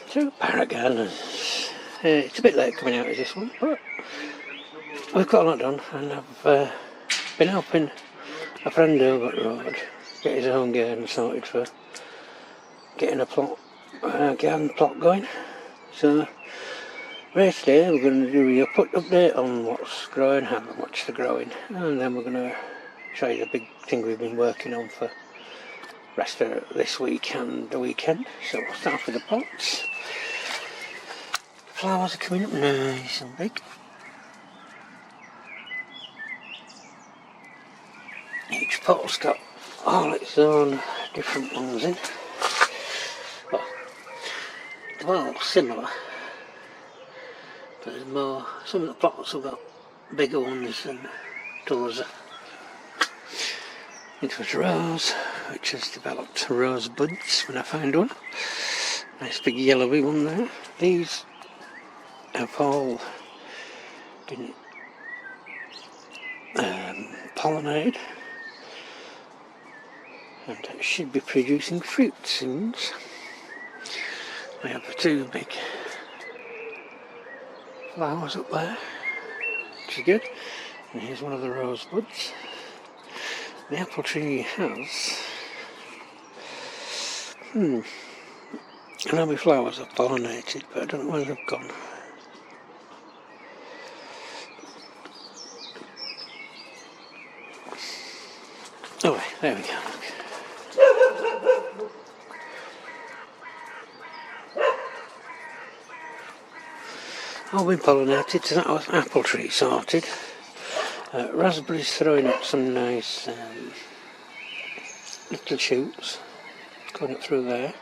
through Asparagus. It's a bit late coming out of this one, but we've got a lot done, and I've been helping a friend over the road get his own garden sorted for getting a garden plot going. So today we're going to do a quick update on what's growing, how much they're growing, and then we're going to show you the big thing we've been working on for the rest of this week and the weekend. So we'll start with the pots. The flowers are coming up nice and big. Each pot's got all its own different ones in. Well, they're all similar, but there's more. Some of the pots have got bigger ones than others. It was rose, which has developed rose buds when I found one. Nice big yellowy one there. These have all been pollinated and should be producing fruit soon. We have the two big flowers up there, which is good. And here's one of the rose buds. The apple tree has I know my flowers are pollinated, but I don't know where they've gone. Oh, there we go. All been pollinated, so that was apple tree sorted. Raspberries throwing up some nice little shoots going up through there.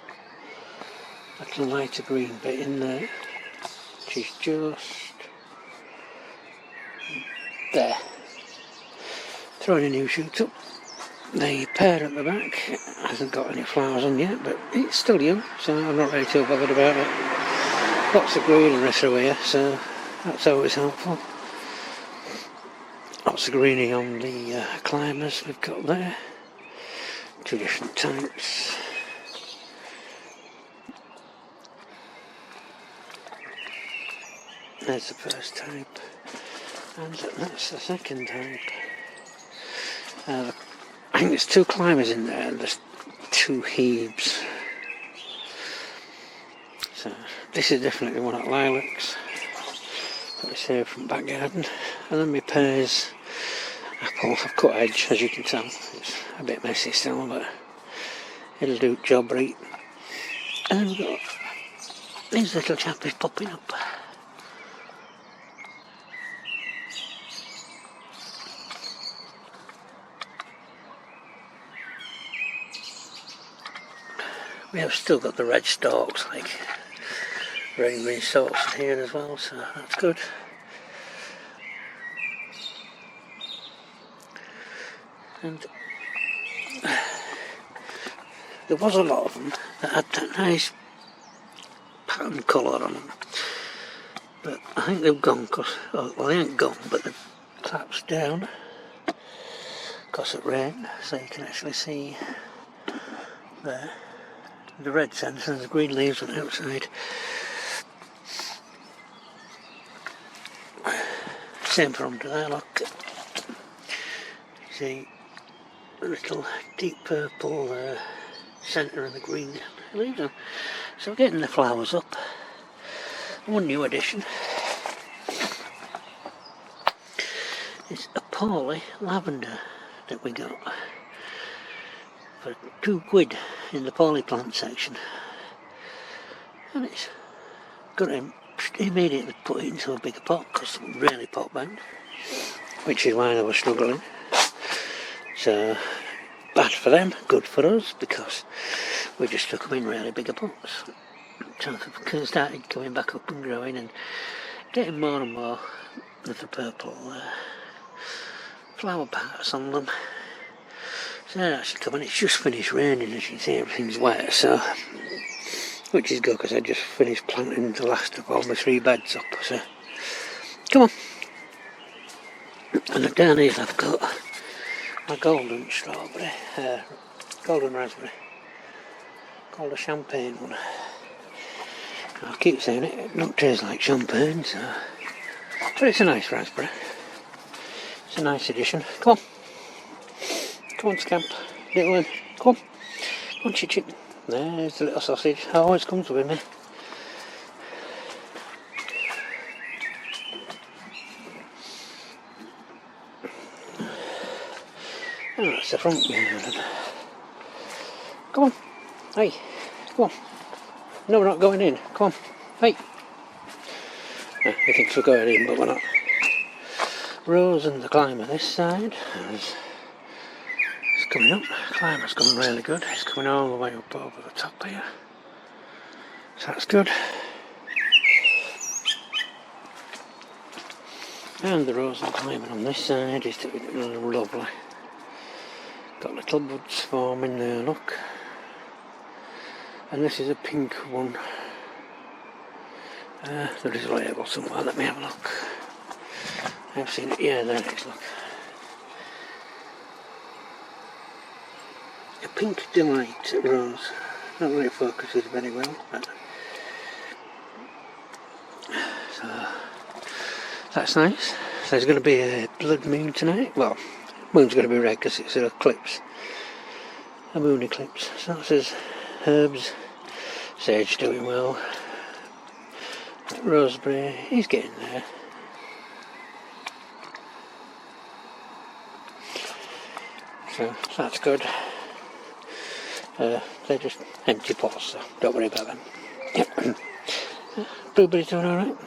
Little lighter green bit in there, which is just there. Throwing a new shoot up. The pear at the back hasn't got any flowers on yet, but it's still young, so I'm not really too bothered about it. Lots of green and rest of here, so that's always helpful. Lots of greeny on the climbers we've got there. Two different types. There's the first type, and that's the second type. I think there's two climbers in there, and there's two hebes. So this is definitely one at lilacs. Got this here from back garden, and then my pears. Apple, I've cut edge, as you can tell. It's a bit messy still, but it'll do job right. And then we've got these little chappies popping up. We have still got the red stalks, like red green stalks in here as well, so that's good. And there was a lot of them that had that nice pattern colour on them, but I think they've gone because, well, they ain't gone, but they've collapsed down because of rain, so you can actually see there the red centre and the green leaves on the outside. Same for under there, look. See the little deep purple centre and the green leaves on. So we're getting the flowers up. One new addition is a Paulie Lavender that we got for £2 in the Paulie plant section, and it's got to immediately put it into a bigger pot because it really pot bang, which is why they were struggling. So bad for them, good for us, because we just stuck them in really bigger pots. So they started coming back up and growing and getting more and more of the purple flower parts on them. So they're actually coming. It's just finished raining, as you can see, everything's wet, so which is good because I just finished planting the last of all my 3 beds up. So come on. And down here I've got my golden strawberry, golden raspberry, called a champagne one. I keep saying it don't taste like champagne, so... But it's a nice raspberry. It's a nice addition. Come on. Come on, Scamp. Little one. Come on. Come on, Chit. There's the little sausage. Always comes with me. Oh, that's the front garden. Come on. Hey. Come on. No, we're not going in. Come on. Hey. He thinks we're going in, but we're not. Rose and the climber this side. It's coming up. The climber's going really good. It's coming all the way up over the top here. So that's good. And the rose and climber on this side is doing lovely. Got little buds forming there, look. And this is a pink one. There is a label somewhere, let me have a look. I've seen it, yeah, there it is, look. A pink delight rose. Not really focuses very well, but... So, that's nice. So there's going to be a blood moon tonight. Well, moon's going to be red because it's an eclipse. A moon eclipse. So that says herbs. Sage doing well. Roseberry, he's getting there. So that's good. They're just empty pots, so don't worry about them. Blueberry's doing alright.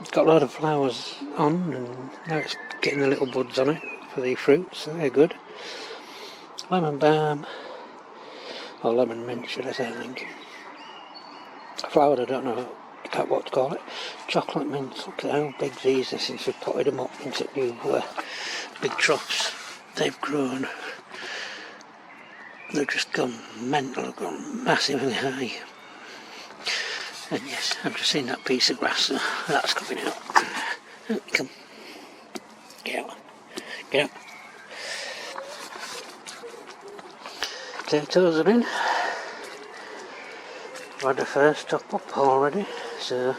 It's got a lot of flowers on and now it's getting the little buds on it for the fruits, so they're good. Lemon balm, or lemon mint should I say, I think. Flowered, I don't know what to call it. Chocolate mints, look at how big these are since we potted them up into new big troughs. They've grown. They've just gone mental, they've gone massively high. And yes, I've just seen that piece of grass, so that's coming out. Oh, come. Get out. Get out. Potatoes are in. I've had the first top up already, so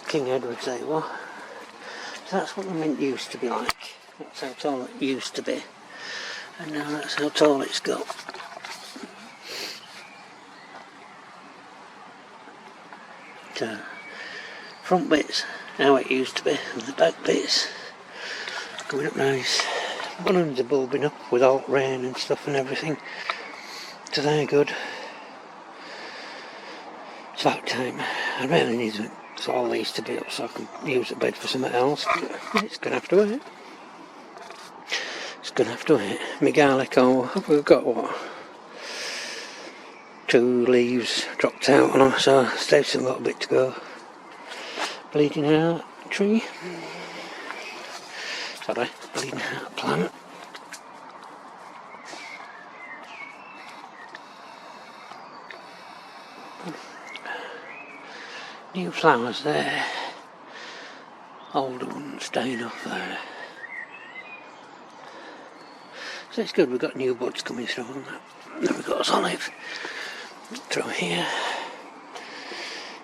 King Edward's they were. So that's what the mint used to be like. That's how tall it used to be. And now that's how tall it's got. So, front bits, how it used to be, and the back bits going up nice. One of them's bulbing up with all rain and stuff and everything, so they're good. It's about time. I really need all these to be up so I can use the bed for something else, but it's going to have to wait. It's going to have to wait. My garlic, we've got what? 2 leaves dropped out on them, so they've still got a bit to go. Bleeding out tree. Sorry, bleeding out plant. New flowers there. Older ones staying off there. So it's good, we've got new buds coming through on that. Then we've got olive through here.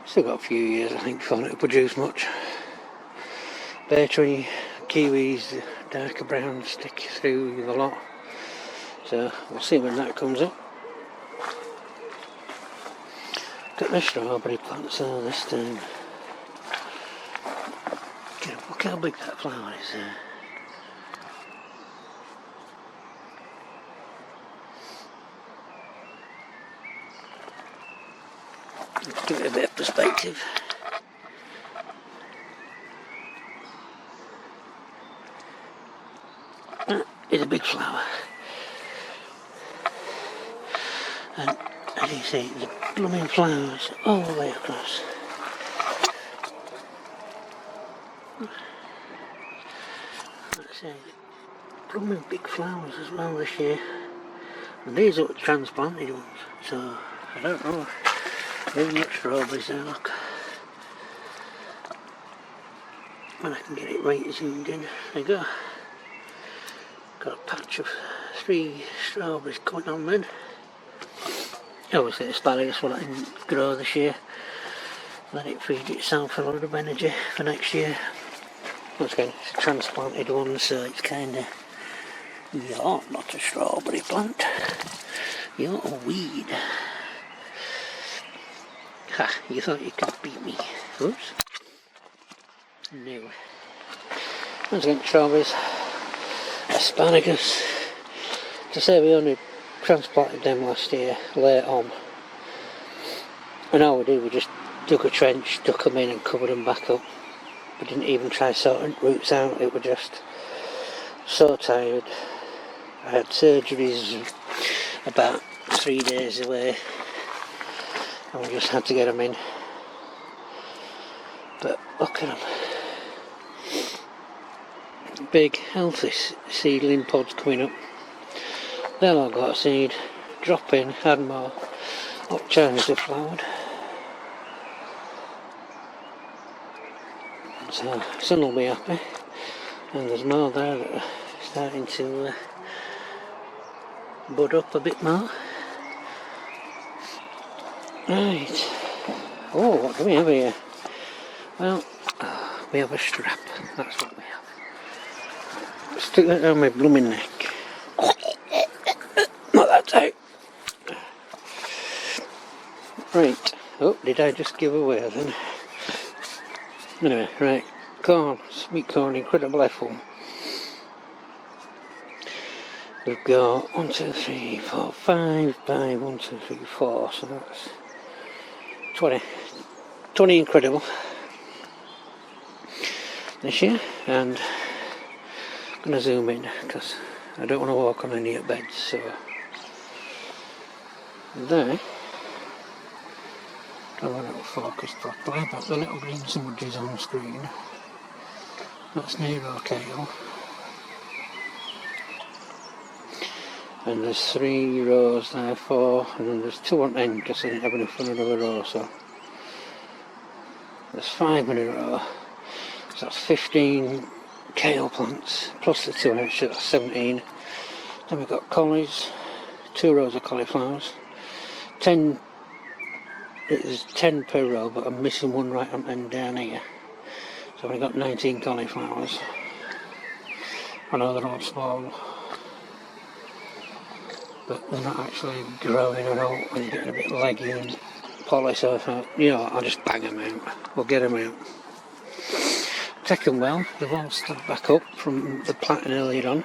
Still got a few years I think before it'll produce much. Bay tree, kiwis, darker brown stick through the lot. So we'll see when that comes up. Got the strawberry plants there this time. Look how big that flower is there. Give it a bit of perspective. That is a big flower. And as you see, the blooming flowers all the way across. Like I say, blooming big flowers as well this year. And these are transplanted ones, so I don't know. There's much strawberries there, look. When I can get it right zoomed in. There you go. Got a patch of 3 strawberries coming on then. Obviously asparagus will let him grow this year. Let it feed itself a lot of energy for next year. Once again, it's a transplanted one, so it's kind of... You're not a strawberry plant. You're a weed. Ha, you thought you could beat me. Oops. No. Once again, strawberries. Asparagus. To say we only transplanted them last year, late on. And all we did, we just dug a trench, dug them in and covered them back up. We didn't even try sorting roots out, it was just so tired. I had surgeries about 3 days away and we just had to get them in. But look at them. Big healthy seedling pods coming up. They'll all got seed, drop in, add more, up Chinese have flowered. So son will be happy, and there's more there that are starting to bud up a bit more. Right, oh, what do we have here? Well, we have a strap, that's what we have. Stick that down my blooming neck. Not that tight. Right, oh, did I just give away then? Anyway, right, corn, sweet corn, incredible F1. We've got 1, 2, 3, 4, 5 by 1, 2, 3, 4, so that's 20 incredible this year, and I'm going to zoom in because I don't want to walk on any beds, so there. I don't know if it'll focus properly, but the little green smudges on the screen, that's Nero kale. And there's 3 rows there, 4, and then there's 2 on end, just didn't have enough for another row, so there's 5 in a row. So that's 15 kale plants, plus the 2 on edge, so that's 17. Then we've got collies, 2 rows of cauliflowers, 10, there's 10 per row, but I'm missing 1 right on end down here. So we've got 19 cauliflowers. I know they're all small, but they're not actually growing at all, and they're getting a bit leggy and poly, so I thought, you know what, I'll just bang them out. We'll get them out. Take them well, they've all stood back up from the planting earlier on.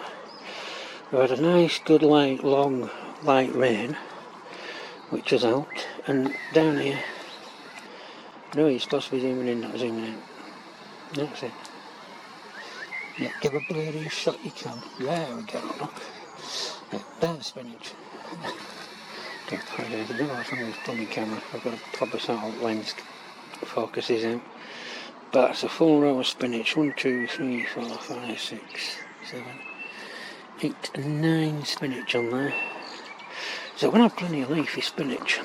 We've had a nice, good, light, long, light rain, which has helped, and down here, no, you're supposed to be zooming in, not zooming in. That's it. Yeah, give a blurry shot you can. There we go, look. Yeah, there's spinach. Don't put anything on this dummy camera. I've got a proper sort of lens focuses in. But that's a full row of spinach. 1, 2, 3, 4, 5, 6, 7, 8 and 9 spinach on there. So we're going to have plenty of leafy spinach.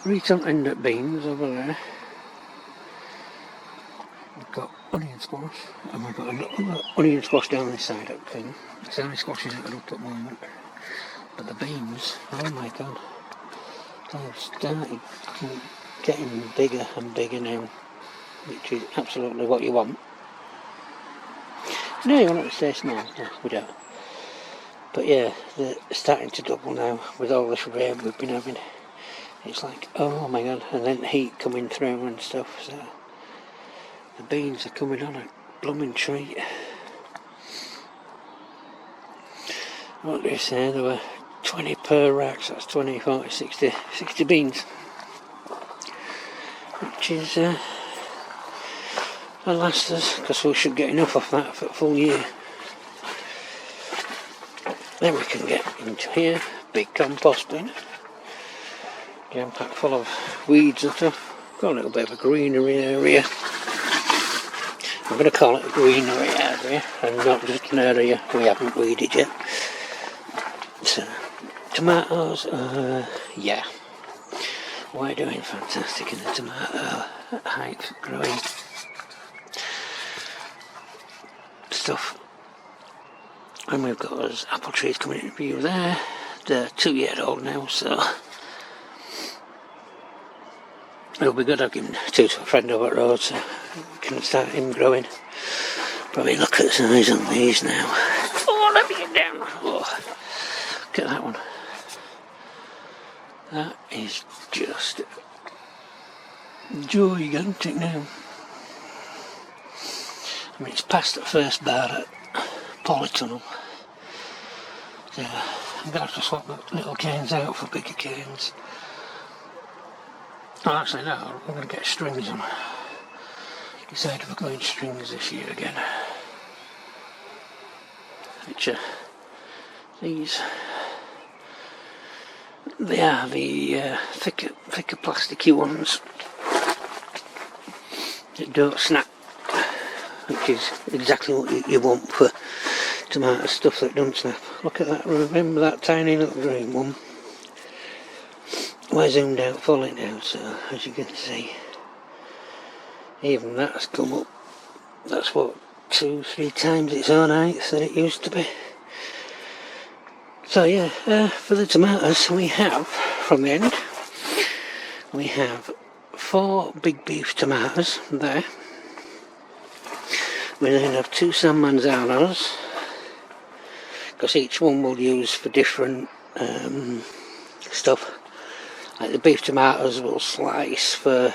Right on end up beans over there. We've got onion squash, and we've got another onion squash down this side up thing. It's the only squashes that are up at the moment. But the beans, oh my god, they've started getting bigger and bigger now, which is absolutely what you want. No, you want it to stay small, no, we don't. But yeah, they're starting to double now with all this rain we've been having. It's like, oh my god, and then heat coming through and stuff, so the beans are coming on a blooming treat. What do you say, there were 20 per rack, so that's 20, 40, 60 beans. Which is, will last us, because we should get enough of that for a full year. Then we can get into here, big compost bin. Jam pack full of weeds and stuff. Got a little bit of a greenery area. I'm going to call it a greenery area, and not just an area we haven't weeded yet. So, tomatoes, yeah. We're doing fantastic in the tomato height growing stuff. And we've got those apple trees coming into view there. 2-year-old now, so it'll be good. I've given 2 to a friend over the road, so we can start him growing. Probably look at the size on these now. Oh, let me get down. Oh, look at that one. That is just gigantic now. I mean, it's past the first bar at Paulie Tunnel. So I'm going to have to swap the little canes out for bigger canes. Well, actually no, I'm going to get strings on. Decided we're going strings this year again. Which are these. They are the thicker plasticky ones that don't snap, which is exactly what you want for tomato stuff that don't snap. Look at that, remember that tiny little green one? We're zoomed out fully now, so as you can see, even that's come up. That's what, 2-3 times its own height than it used to be. So yeah, for the tomatoes we have, from the end, we have 4 big beef tomatoes there. We then have 2 San Manzanos, because each one will use for different stuff. Like the beef tomatoes will slice for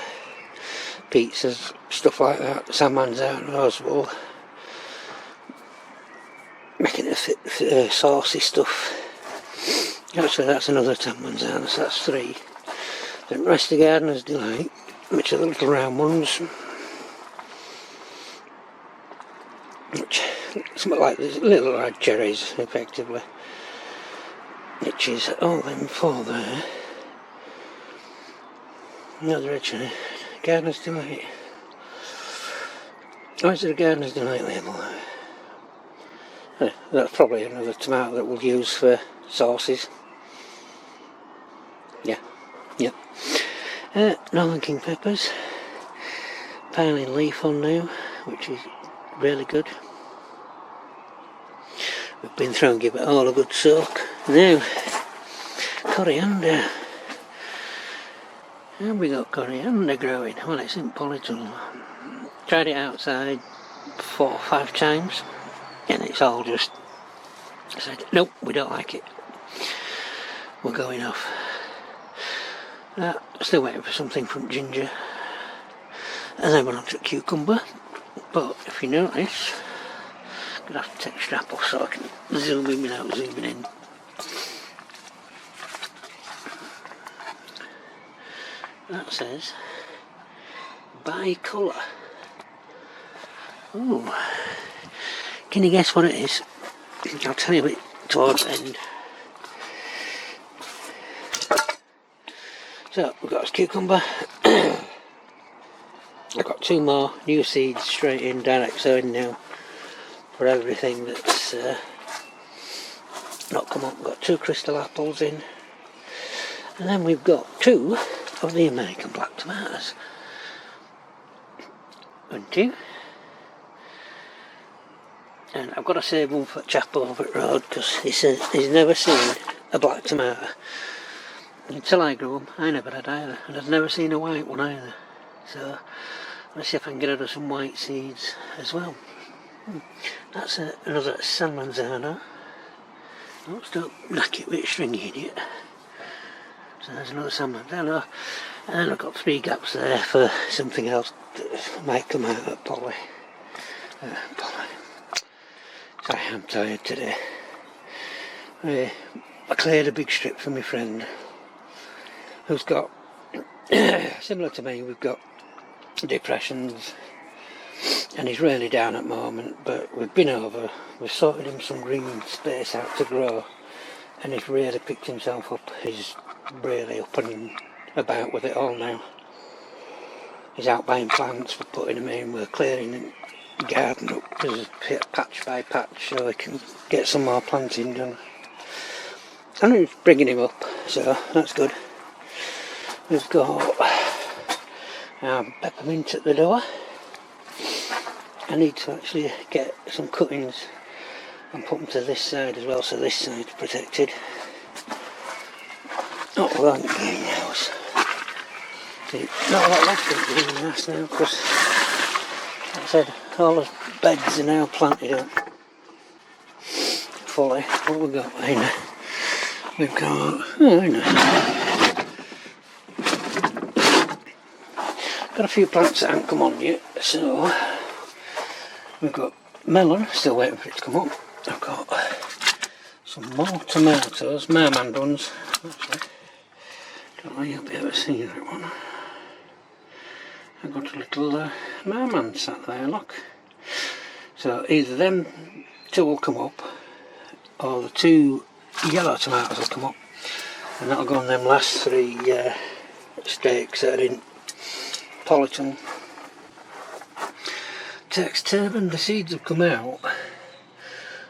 pizzas, stuff like that. The San Manzanos will make it saucy stuff. Actually, that's another San Manzano, so that's 3. Then the rest of the Gardener's Delight, which are the little round ones, which something like these little red cherries, effectively, which is all them 4 there. Another red cherry, Gardener's Delight. Oh, is there a Gardener's Delight label there? That's probably another tomato that we'll use for sauces. Yeah. Northern King peppers. Piling leaf on now, which is really good. We've been through and give it all a good soak. Now, coriander. And we got coriander growing. Well, it's in Paulie Tunnel. Tried it outside 4 or 5 times, and it's all just said, nope, we don't like it. We're going off. Still waiting for something from ginger. And then we're on to cucumber. But if you notice, I'm going to have to take a strap off so I can zoom in without zooming in. That says bi-colour. Oh, can you guess what it is? I'll tell you a bit towards the end. So we've got a cucumber. I've got 2 more new seeds straight in, direct sowing now for everything that's not come up. We've got 2 crystal apples in, and then we've got 2 of the American black tomatoes. 1, 2. And I've got to save one for chap over the road because he said he's never seen a black tomato. Until I grew them, I never had either, and I've never seen a white one either. So let's see if I can get rid of some white seeds as well. That's another San Manzano. Oh, don't knack it with a stringy idiot. So there's another San Manzano, and then I've got 3 gaps there for something else that might come out at Paulie. Sorry, I'm tired today. I cleared a big strip for my friend who's got, similar to me, we've got depressions and he's really down at the moment, but we've been over, we've sorted him some green space out to grow and he's really picked himself up. He's really up and about with it all now. He's out buying plants, we're putting them in, we're clearing the garden up patch by patch so we can get some more planting done. And it's bringing him up, so that's good. We've got peppermint at the door. I need to actually get some cuttings and put them to this side as well, so this side's protected. Not a lot of greenhouse. Not a lot left in the greenhouse now because, like I said, all the beds are now planted up fully. What have we got in? We've got, got a few plants that haven't come on yet, so we've got melon, still waiting for it to come up. I've got some more tomatoes, merman ones, actually. Don't know if you'll be able to see that one. I've got a little merman sat there, look. So either them two will come up, or the two yellow tomatoes will come up, and that'll go on them last three stakes that are in polytunnel. Text turban, the seeds have come out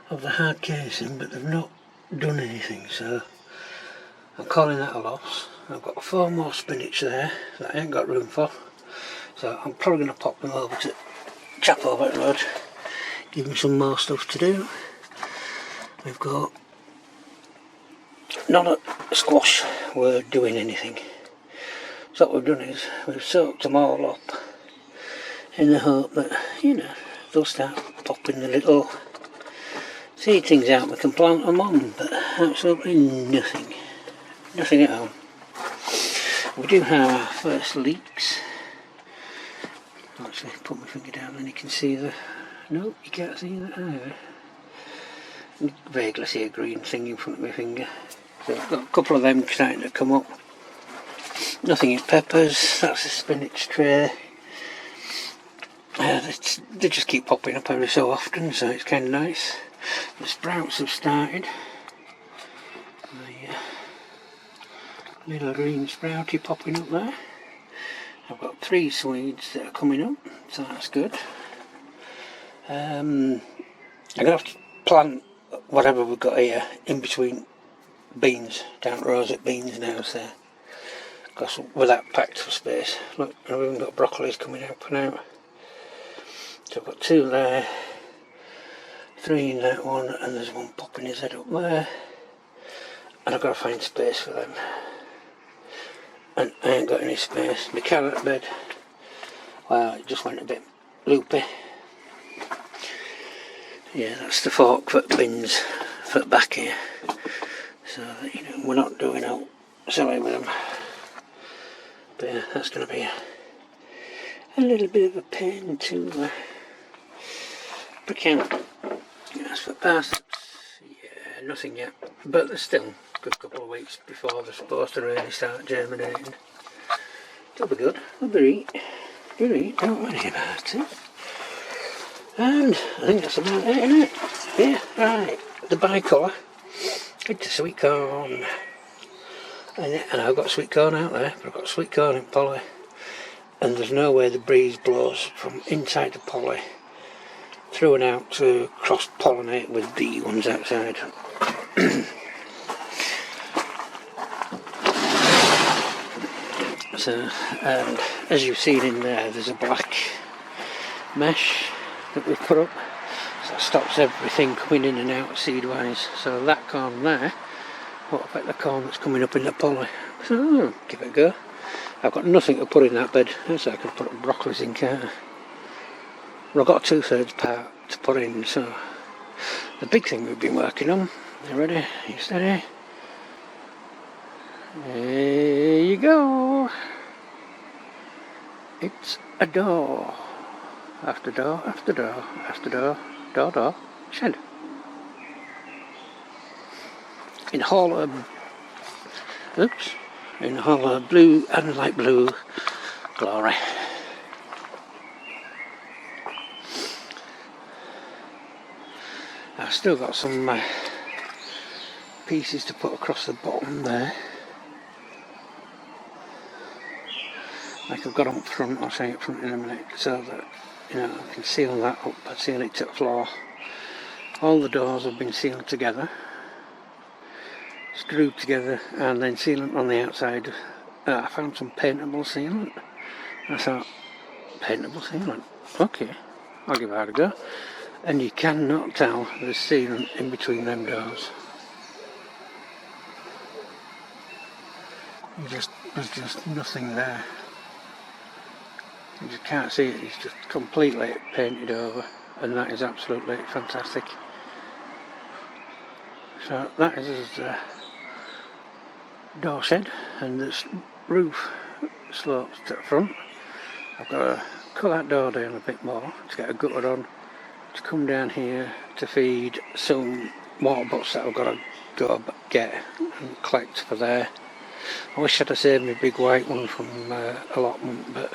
of the hard casing, but they've not done anything, so I'm calling that a loss. I've got 4 more spinach there that I ain't got room for, so I'm probably going to pop them over to Chap over the road, give them some more stuff to do. We've got not a squash we're doing anything, so what we've done is we've soaked them all up in the hope that, you know, they'll start popping the little seed things out. We can plant them on, but absolutely nothing at all. We do have our first leeks. I'll actually put my finger down and you can see the, no, you can't see that either. You can vaguely see a green thing in front of my finger. So I've got a couple of them starting to come up. Nothing in peppers, that's a spinach tray. They just keep popping up every so often, so it's kind of nice. The sprouts have started. The little green sprouty popping up there. I've got 3 Swedes that are coming up, so that's good. I'm going to have to plant whatever we've got here in between beans, down roseate beans now, so because we're that packed for space. Look, I've even got broccolis coming up now. So I've got 2 there, 3 in that one, and there's one popping his head up there. And I've got to find space for them. And I ain't got any space. My carrot bed, well, it just went a bit loopy. Yeah, that's the fork for bins for the back here. So that, you know, we're not doing out silly with them. But yeah, that's going to be a little bit of a pain to pick out. As for parsnips, yeah, nothing yet. But there's still a good couple of weeks before they're supposed to really start germinating. It'll be good. We'll eat. Don't worry about it. And I think that's about it, isn't it? Yeah, right. The bicolour. It's a sweet corn. And I've got sweet corn out there, but I've got sweet corn in Paulie. And there's no way the breeze blows from inside the Paulie through and out to cross-pollinate with the ones outside. So, and as you've seen in there's a black mesh that we've put up, so that stops everything coming in and out seed-wise. So that corn there, what about the corn that's coming up in the Paulie? So, give it a go. I've got nothing to put in that bed, so I can put broccolis in, can't I? Well, I've got a 2/3 part to put in, so the big thing we've been working on. You ready? Are you steady? There you go. It's a door. After door, after door, after door, door, shed. In hollow blue and light blue glory. I've still got some pieces to put across the bottom there. Like I've got up front, I'll show you up front in a minute, so that, you know, I can seal that up, I seal it to the floor. All the doors have been sealed together, screwed together, and then sealant on the outside. I found some paintable sealant. I thought, paintable sealant? Okay, I'll give that a go. And you cannot tell the sealant in between them doors. there's just nothing there. You just can't see it, it's just completely painted over, and that is absolutely fantastic. So that is the door shed, and this roof slopes to the front. I've got to cut that door down a bit more to get a gutter on, to come down here to feed some water butts that I've got to go get and collect for there. I wish I'd have saved my big white one from allotment, but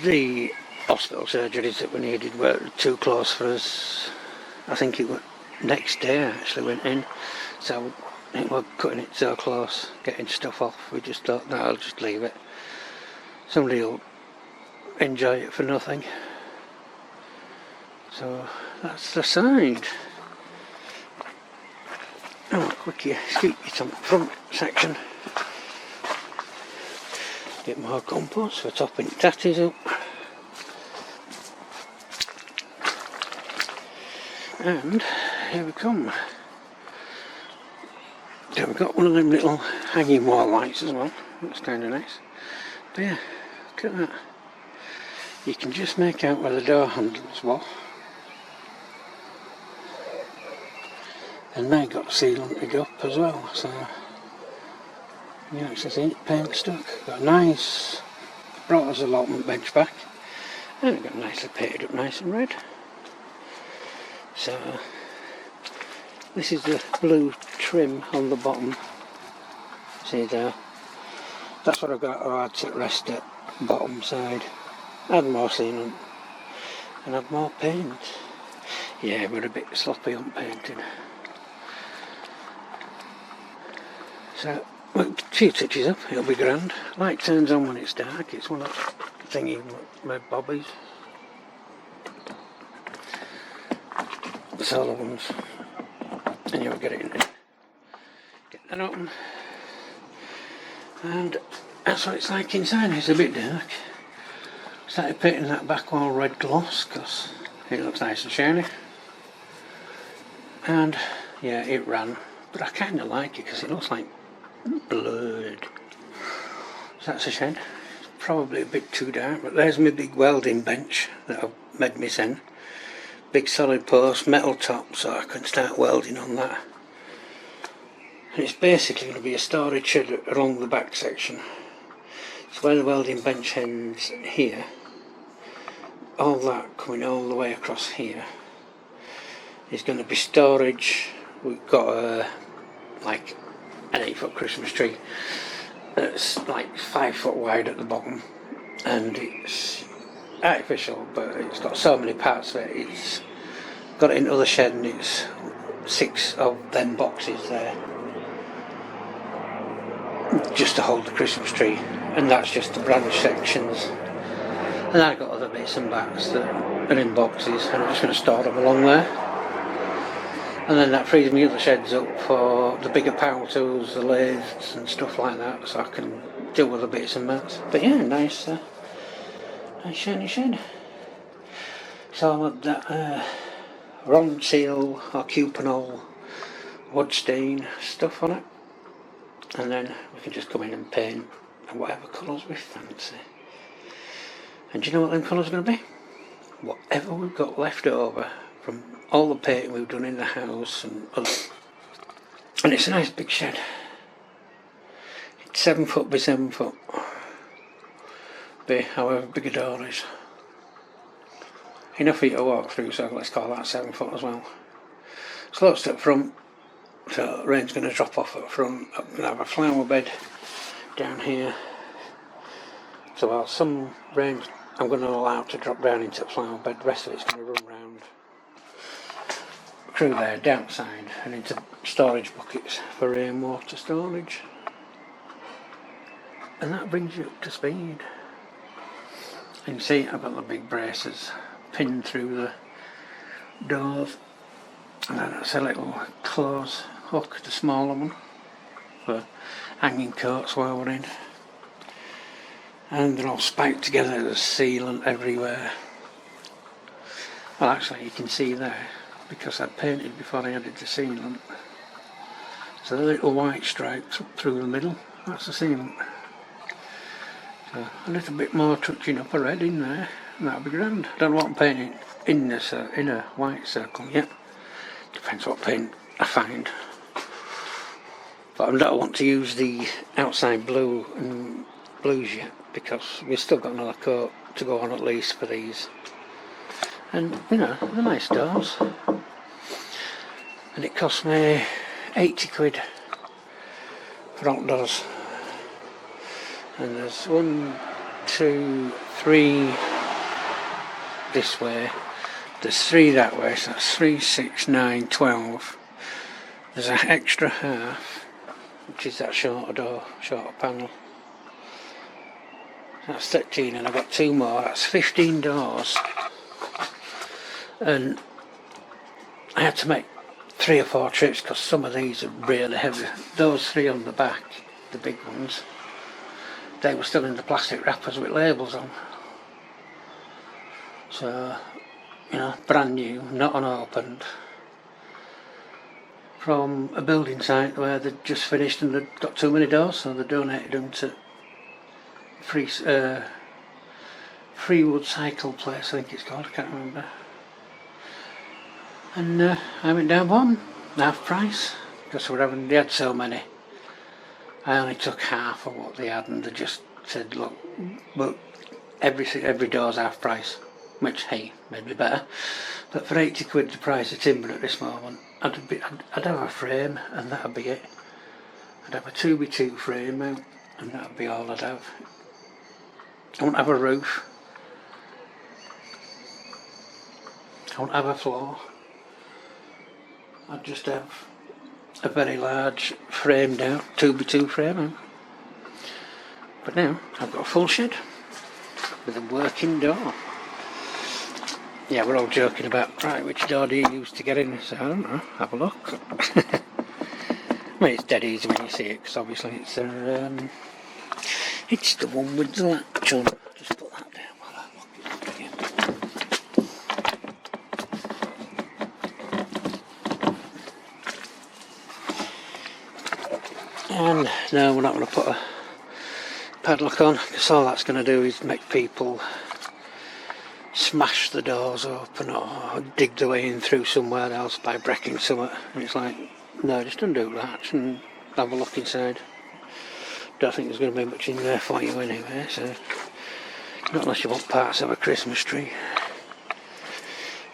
the hospital surgeries that we needed were too close for us. I think it was next day I actually went in, so it was cutting it so close, getting stuff off. We just thought, no, I'll just leave it. Somebody will enjoy it for nothing. So that's the side. Oh, quick here, scoot it on the front section. Bit more compost for topping tatties up. And here we come. So we've got one of them little hanging wall lights as well. That's kind of nice. But yeah, look at that. You can just make out where the door handles were. And they got sealant up as well, so you can actually see it paint stuck. Got a nice, brought us allotment bench back, and it got nicely painted up nice and red. So this is the blue trim on the bottom. See there? That's what I've got to add to rest at bottom side. Add more sealant and add more paint. Yeah, we're a bit sloppy on painting. So, well, a few touches up, it'll be grand. Light turns on when it's dark, it's one of the thingy my bobbies. The solar ones. And you'll get it in there. Get that open. And that's what it's like inside. It's a bit dark. Started painting that back wall red gloss because it looks nice and shiny. And yeah, it ran. But I kind of like it because it looks like blurred. So that's a shed. It's probably a bit too dark, but there's my big welding bench that I've made me send. Big solid post, metal top, so I can start welding on that. And it's basically going to be a storage shed along the back section. So where the welding bench ends here, all that coming all the way across here is going to be storage. We've got like an 8-foot Christmas tree that's like 5 foot wide at the bottom, and it's artificial, but it's got so many parts of it. It's got it into the shed, and it's 6 of them boxes there just to hold the Christmas tree, and that's just the branch sections. And I've got other bits and bats that are in boxes, and I'm just going to store them along there. And then that frees me other sheds up for the bigger power tools, the lathes and stuff like that, so I can do other bits and bats. But yeah, nice shiny shed. So I'll have that round seal or cuponol wood stain stuff on it, and then we can just come in and paint whatever colours we fancy. And do you know what them colours are going to be? Whatever we've got left over from all the painting we've done in the house and it's a nice big shed. It's 7 foot by 7 foot. Be however big a door is. Enough for you to walk through, so let's call that 7 foot as well. Slopes at front, so rain's going to drop off at front. I'm going to have a flower bed down here. So while some rain I'm going to allow to drop down into the flower bed, the rest of it's going to run round through there, downside, and into storage buckets for rainwater storage. And that brings you up to speed. You can see I've got the big braces pinned through the doors, and then that's a little close hook, the smaller one, for hanging coats while we're in. And they're all spiked together, there's sealant everywhere. Well, actually you can see there, because I'd painted before I added the sealant, So the little white stripes up through the middle, that's the cement. So a little bit more touching up a red in there, and that'll be grand. I don't know what I'm painting in this inner white circle yet. Depends what paint I find. But I don't want to use the outside blue and blues yet, because we've still got another coat to go on at least for these. And you know, they're nice doors. And it cost me 80 quid for outdoors. And there's 1, 2, 3 this way. There's 3 that way, so that's 3, 6, 9, 12. There's an extra half, which is that shorter door, shorter panel. That's 13, and I've got 2 more, that's 15 doors. And I had to make 3 or 4 trips because some of these are really heavy. Those 3 on the back, the big ones, they were still in the plastic wrappers with labels on. So, you know, brand new, not unopened, from a building site where they'd just finished and they'd got too many doors, so they donated them to Freewood Cycle Place, I think it's called, I can't remember. And I went down one, half price, because they had so many. I only took half of what they had, and they just said, look, but every door's half price, which, hey, made me better. But for 80 quid the price of timber at this moment, I'd have a frame, and that'd be it. I'd have a 2x2 frame out, and that'd be all I'd have. I won't have a roof. I won't have a floor. I'd just have a very large framed out 2x2 frame out. But now I've got a full shed with a working door. Yeah, we're all joking about, right, which door do you use to get in? So I don't know, have a look. I mean, it's dead easy when you see it, because obviously it's the one with the latch on. Just put that down while I look it up again. And no, we're not going to put a padlock on, because all that's going to do is make people smash the doors open or dig their way in through somewhere else by breaking something. And it's like, no, just undo the latch and have a look inside. Don't think there's going to be much in there for you anyway, so not unless you want parts of a Christmas tree.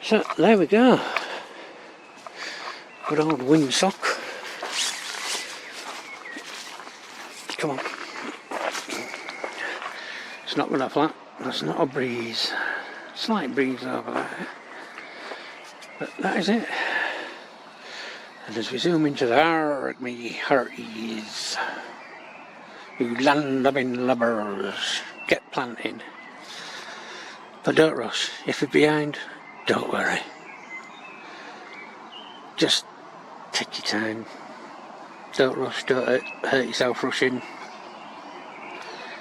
So there we go. Good old windsock. Come on. It's not going to flap. That's not a breeze. Slight breeze over there. But that is it. And as we zoom into the hearties, you land of in lubbers, get planting. But don't rush. If you're behind, don't worry. Just take your time. Don't rush, don't hurt yourself rushing,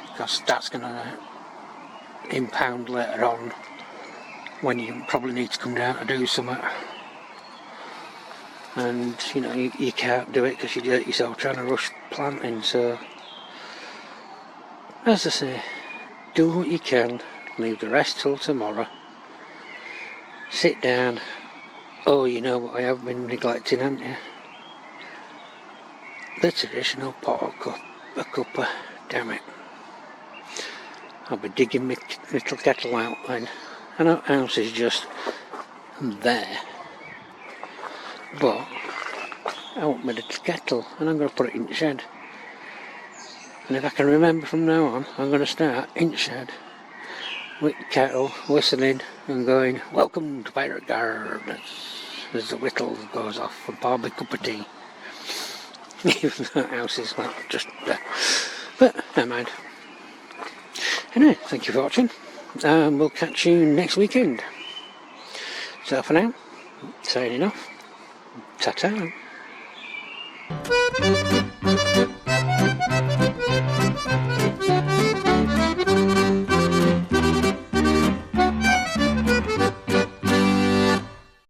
because that's going to impound later on when you probably need to come down to do something. And you know, you can't do it because you hurt yourself trying to rush planting. So as I say, do what you can, leave the rest till tomorrow. Sit down. Oh, you know what I have been neglecting, haven't you? The traditional pot of cuppa, damn it. I'll be digging my little kettle out then. I know house is just there, but I want my little kettle and I'm going to put it in the shed. And if I can remember from now on, I'm going to start in the shed with the kettle, whistling and going, welcome to Pirate Gardens, as the whistle goes off and pour my cup of tea. Even though the house is not just there. But never mind. Anyway, thank you for watching. We'll catch you next weekend. So for now, signing off. Ta-ta.